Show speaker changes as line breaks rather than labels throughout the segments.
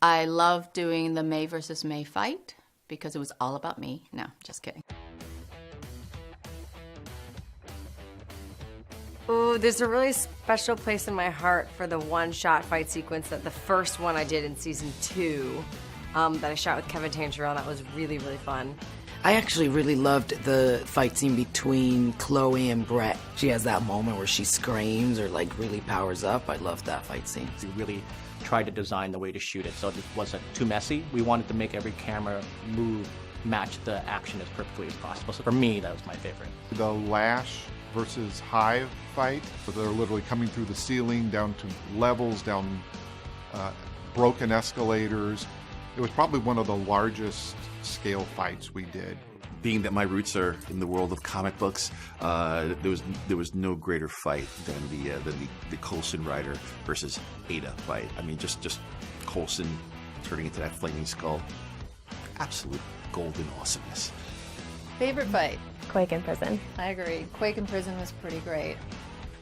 I love doing the May versus May fight because it was all about me. No, just kidding.
Ooh, there's a really special place in my heart for the one-shot fight sequence that the first one I did in season 2 that I shot with Kevin Tangerell. That was really, really fun.
I actually really loved the fight scene between Chloe and Brett. She has that moment where she screams or like really powers up. I loved that fight scene.
We really tried to design the way to shoot it so it wasn't too messy. We wanted to make every camera move match the action as perfectly as possible. So for me, that was my favorite.
The Lash versus Hive fight, where they're literally coming through the ceiling down to levels, down broken escalators. It was probably one of the largest scale fights we did.
Being that my roots are in the world of comic books, there was no greater fight than the Coulson Rider versus Ada fight. I mean, just Coulson turning into that flaming skull. Absolute golden awesomeness.
Favorite fight?
Quake in prison.
I agree. Quake in prison was pretty great.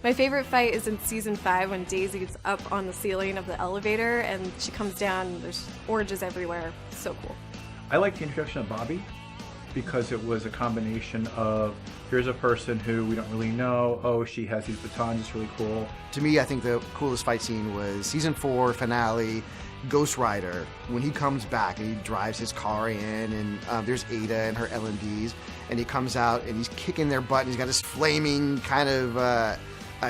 My favorite fight is in season 5 when Daisy's up on the ceiling of the elevator and she comes down and there's oranges everywhere. So cool.
I like the introduction of Bobby because it was a combination of here's a person who we don't really know, oh, she has these batons, it's really cool.
To me, I think the coolest fight scene was season 4 finale, Ghost Rider, when he comes back and he drives his car in and there's Ada and her LMDs and he comes out and he's kicking their butt and he's got this flaming kind of a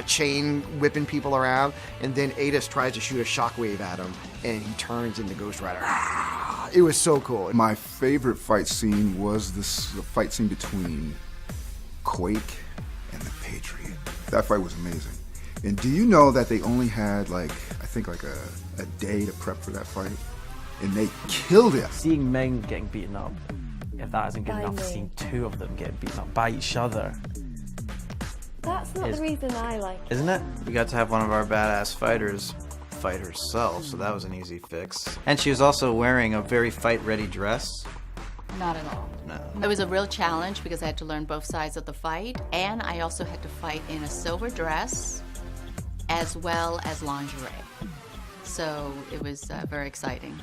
chain whipping people around, and then Ada tries to shoot a shockwave at him and he turns into Ghost Rider. It was so cool.
My favorite fight scene was the fight scene between Quake and the Patriot. That fight was amazing. And do you know that they only had I think a day to prep for that fight? And they killed it.
Seeing men getting beaten up, if that isn't good enough, seeing 2 of them getting beaten up by each other.
That's not the reason I like it.
Isn't it?
We got to have one of our badass fighters fight herself, so that was an easy fix. And she was also wearing a very fight-ready dress.
Not at all.
No.
It was a real challenge because I had to learn both sides of the fight, and I also had to fight in a silver dress as well as lingerie. So it was very exciting.